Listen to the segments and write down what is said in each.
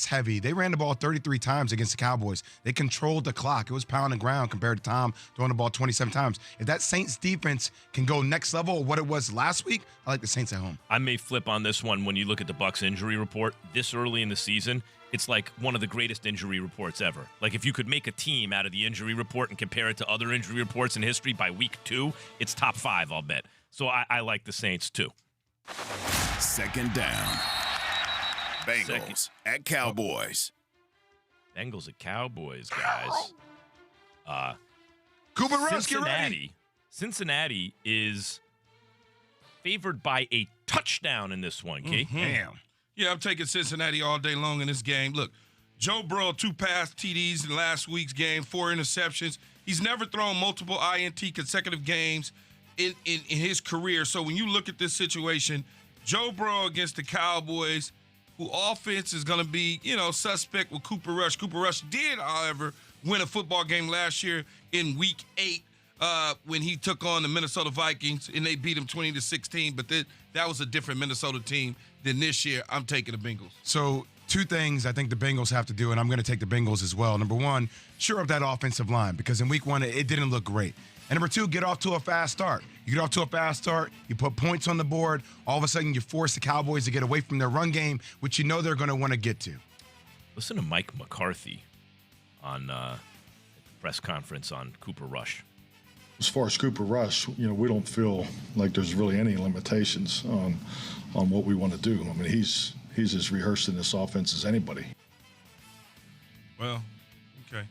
pass-heavy. They ran the ball 33 times against the Cowboys. They controlled the clock. It was pound and ground compared to Tom throwing the ball 27 times. If that Saints defense can go next level of what it was last week, I like the Saints at home. I may flip on this one when you look at the Bucs injury report this early in the season. It's like one of the greatest injury reports ever. Like if you could make a team out of the injury report and compare it to other injury reports in history by week 2, it's top 5, I'll bet. So I like the Saints too. Second down. Bengals at Cowboys. Bengals at Cowboys, guys. Cooper Rush, get ready. Cincinnati is favored by a touchdown in this one, Key. Damn. Yeah, I'm taking Cincinnati all day long in this game. Look, Joe Burrow, 2 pass TDs in last week's game, 4 interceptions. He's never thrown multiple INT consecutive games in his career. So when you look at this situation, Joe Burrow against the Cowboys, who offense is going to be, suspect with Cooper Rush. Cooper Rush did, however, win a football game last year in Week 8 when he took on the Minnesota Vikings, and they beat him 20-16. But that was a different Minnesota team than this year. I'm taking the Bengals. So 2 things I think the Bengals have to do, and I'm going to take the Bengals as well. Number 1, shore up that offensive line because in Week 1 it didn't look great. And number 2, get off to a fast start. You get off to a fast start, you put points on the board, all of a sudden you force the Cowboys to get away from their run game, which they're going to want to get to. Listen to Mike McCarthy on the press conference on Cooper Rush. As far as Cooper Rush, we don't feel like there's really any limitations on what we want to do. I mean, he's as rehearsed in this offense as anybody. Well, okay.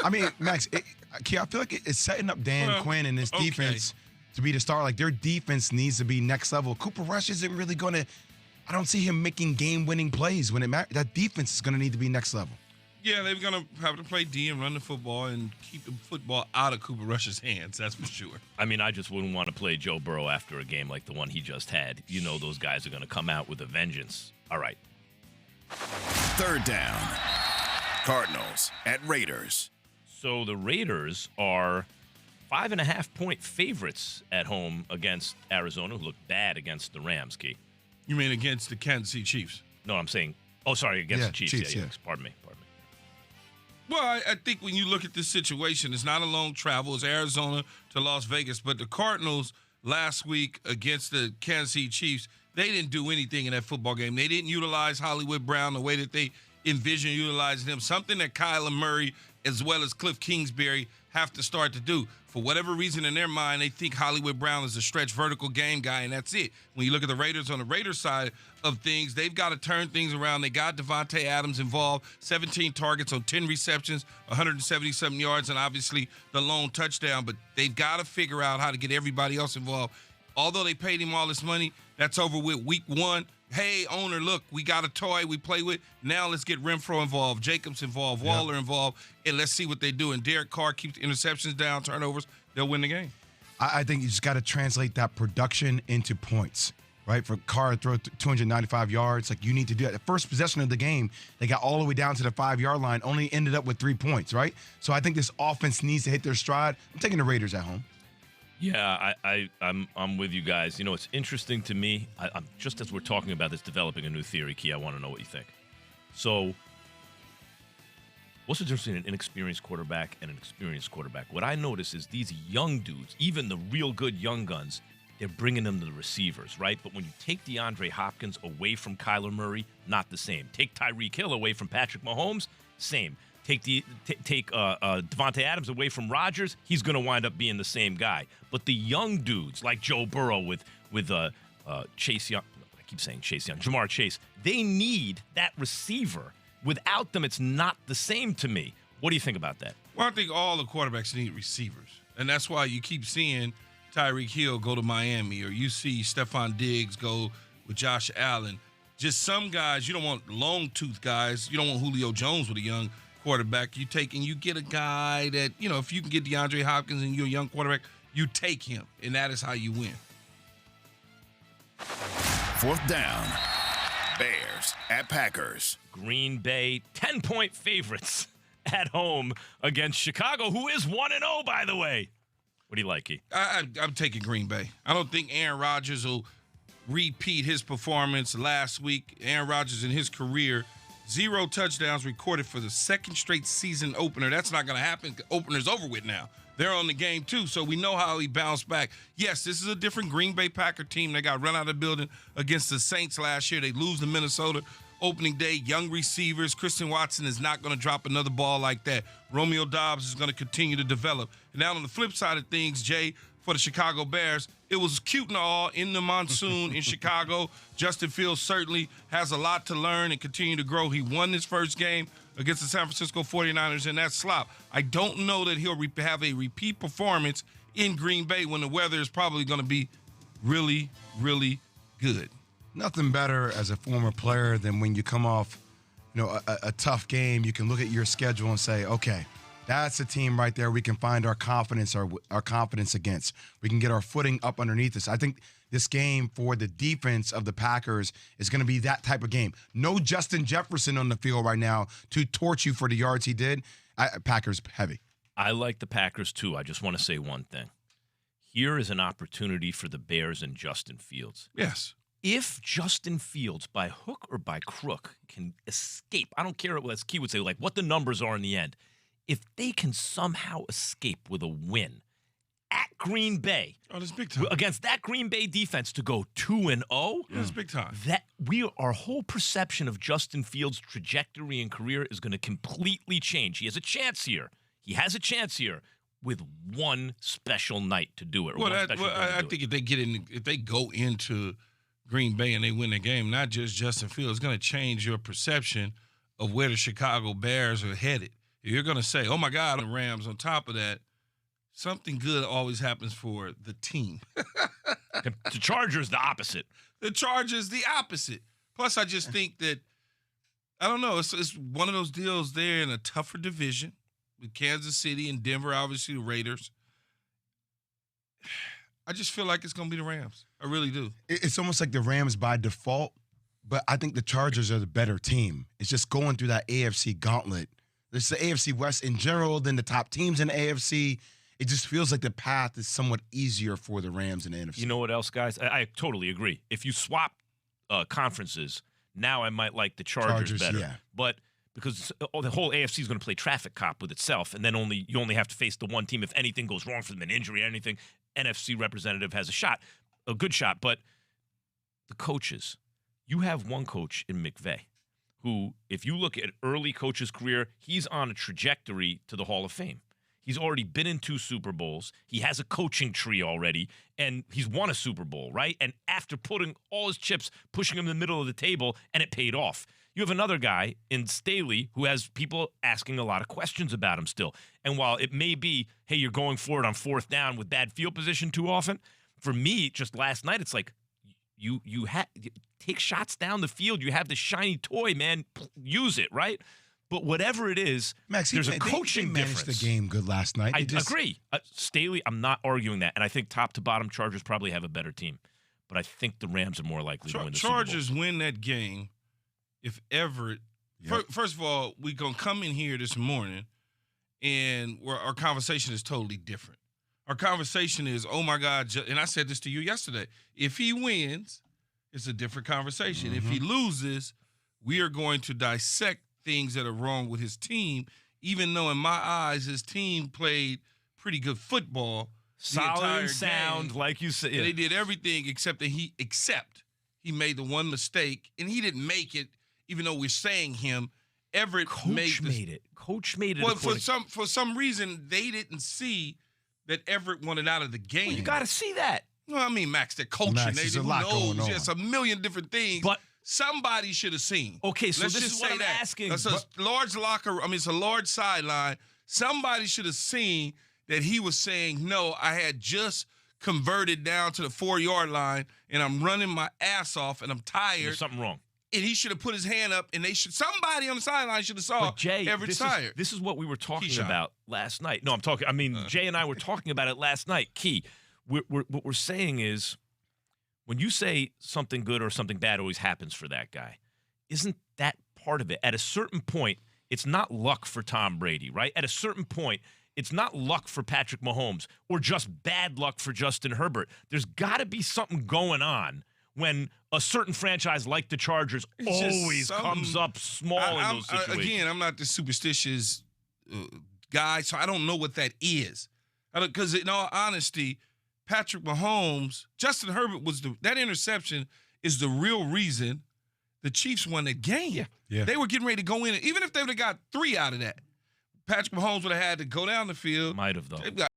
I mean, Max, I feel like it's setting up Dan Quinn and his defense to be the star. Like, their defense needs to be next level. Cooper Rush isn't really going to – I don't see him making game-winning plays when it matters. That defense is going to need to be next level. Yeah, they're going to have to play D and run the football and keep the football out of Cooper Rush's hands, that's for sure. I mean, I just wouldn't want to play Joe Burrow after a game like the one he just had. Those guys are going to come out with a vengeance. All right. Third down. Cardinals at Raiders. So the Raiders are 5.5-point favorites at home against Arizona, who looked bad against the Rams, Key. You mean against the Kansas City Chiefs? No, I'm saying – against the Chiefs. Yeah. Pardon me. Well, I think when you look at this situation, it's not a long travel. It's Arizona to Las Vegas. But the Cardinals last week against the Kansas City Chiefs, they didn't do anything in that football game. They didn't utilize Hollywood Brown the way that they envision utilizing him, something that Kyler Murray as well as Cliff Kingsbury have to start to do. For whatever reason in their mind, they think Hollywood Brown is a stretch vertical game guy, and that's it. When you look at the Raiders on the Raiders side of things, they've got to turn things around. They got Devontae Adams involved, 17 targets on 10 receptions, 177 yards, and obviously the lone touchdown. But they've got to figure out how to get everybody else involved. Although they paid him all this money, that's over with week 1. Hey, owner, look, we got a toy we play with. Now let's get Renfro involved, Jacobs involved, Waller involved, and let's see what they do. And Derek Carr keeps the interceptions down, turnovers. They'll win the game. I think you just got to translate that production into points, right? For Carr to throw 295 yards, like you need to do that. The first possession of the game, they got all the way down to the 5-yard line, only ended up with 3 points, right? So I think this offense needs to hit their stride. I'm taking the Raiders at home. Yeah, I'm with you guys. It's interesting to me. I'm just as we're talking about this, developing a new theory, Key. I want to know what you think. So, what's the difference between an inexperienced quarterback and an experienced quarterback? What I notice is these young dudes, even the real good young guns, they're bringing them to the receivers, right? But when you take DeAndre Hopkins away from Kyler Murray, not the same. Take Tyreek Hill away from Patrick Mahomes, same. Take Devontae Adams away from Rodgers, he's going to wind up being the same guy. But the young dudes like Joe Burrow with Chase Young, I keep saying Chase Young, Jamar Chase, they need that receiver. Without them, it's not the same to me. What do you think about that? Well, I think all the quarterbacks need receivers. And that's why you keep seeing Tyreek Hill go to Miami, or you see Stephon Diggs go with Josh Allen. Just some guys, you don't want long tooth guys. You don't want Julio Jones with a young quarterback. You get a guy that, if you can get DeAndre Hopkins and you're a young quarterback, you take him, and that is how you win. Fourth down. Bears at Packers. Green Bay, 10-point favorites at home against Chicago, who is 1-0, by the way. What do you like, Key? I'm taking Green Bay. I don't think Aaron Rodgers will repeat his performance last week. Aaron Rodgers in his career has 0 touchdowns recorded for the second straight season opener. That's not going to happen. Opener's over with now. They're on the game, too, so we know how he bounced back. Yes, this is a different Green Bay Packer team. They got run out of the building against the Saints last year. They lose to Minnesota opening day. Young receivers. Christian Watson is not going to drop another ball like that. Romeo Doubs is going to continue to develop. And now on the flip side of things, Jay, for the Chicago Bears, it was cute and all in the monsoon in Chicago. Justin Fields certainly has a lot to learn and continue to grow. He won his first game against the San Francisco 49ers in that slop. I don't know that he'll have a repeat performance in Green Bay when the weather is probably going to be really, really good. Nothing better as a former player than when you come off, a tough game. You can look at your schedule and say, okay, that's a team right there we can find our confidence against. We can get our footing up underneath us. I think this game for the defense of the Packers is going to be that type of game. No Justin Jefferson on the field right now to torch you for the yards he did. Packers heavy. I like the Packers too. I just want to say one thing. Here is an opportunity for the Bears and Justin Fields. Yes. If Justin Fields, by hook or by crook, can escape, I don't care what Key would say, like what the numbers are in the end. If they can somehow escape with a win at Green Bay, that's big time. Against that Green Bay defense to go 2-0, that's big time. That our whole perception of Justin Fields' trajectory and career is going to completely change. He has a chance here. With one special night to do it. I think if they go into Green Bay and they win the game, not just Justin Fields, it's going to change your perception of where the Chicago Bears are headed. You're going to say, oh, my God, the Rams. On top of that, something good always happens for the team. The Chargers, the opposite. The Chargers, the opposite. Plus, I just think that, I don't know, it's one of those deals there in a tougher division with Kansas City and Denver, obviously the Raiders. I just feel like it's going to be the Rams. I really do. It's almost like the Rams by default, but I think the Chargers are the better team. It's just going through that AFC gauntlet. It's the AFC West in general, then the top teams in the AFC. It just feels like the path is somewhat easier for the Rams in the NFC. You know what else, guys? I totally agree. If you swap conferences, now I might like the Chargers better. Yeah. But because the whole AFC is going to play traffic cop with itself, and then you only have to face the one team if anything goes wrong for them, an injury or anything. NFC representative has a good shot. But the coaches, you have one coach in McVay who, if you look at early coach's career, he's on a trajectory to the Hall of Fame. He's already been in 2 Super Bowls. He has a coaching tree already, and he's won a Super Bowl, right? And after putting all his chips, pushing him in the middle of the table, and it paid off. You have another guy in Staley who has people asking a lot of questions about him still. And while it may be, hey, you're going for it on 4th down with bad field position too often, for me, just last night, it's like, you take shots down the field. You have this shiny toy, man. Use it, right? But whatever it is, Max, there's a coaching difference. They managed the game good last night. I agree. Staley, I'm not arguing that. And I think top to bottom, Chargers probably have a better team. But I think the Rams are more likely to win the Chargers Super Bowl. win that game if Everett. Yep. First of all, we're going to come in here this morning, and our conversation is totally different. Our conversation is, oh, my God, and I said this to you yesterday. If he wins, it's a different conversation. Mm-hmm. If he loses, we are going to dissect things that are wrong with his team, even though in my eyes his team played pretty good football. Solid and sound, game, like you said. Yeah. They did everything except he made the one mistake, and he didn't make it, even though we're saying him. Everett Coach made it. Coach made it. Well, for some reason, they didn't see that Everett wanted out of the game. Well, you got to see that. Well, I mean, Max, they're coaching. There's a lot going on. Just a million different things. But somebody should have seen. Okay, so Let's this just is what say I'm that. asking. It's a large locker. I mean, it's a large sideline. Somebody should have seen that he was saying, no, I had just converted down to the 4-yard line, and I'm running my ass off, and I'm tired. There's something wrong. And he should have put his hand up, and somebody on the sideline should have saw Everett's tired. This is what we were talking about last night. No, Jay and I were talking about it last night. Key, what we're saying is, when you say something good or something bad always happens for that guy, isn't that part of it? At a certain point, it's not luck for Tom Brady, right? At a certain point, it's not luck for Patrick Mahomes or just bad luck for Justin Herbert. There's got to be something going on when a certain franchise like the Chargers always comes up small in those situations. Again, I'm not the superstitious guy, so I don't know what that is. Because in all honesty, Patrick Mahomes, Justin Herbert that interception is the real reason the Chiefs won that game. Yeah. They were getting ready to go in. Even if they would have got 3 out of that, Patrick Mahomes would have had to go down the field. Might have, though.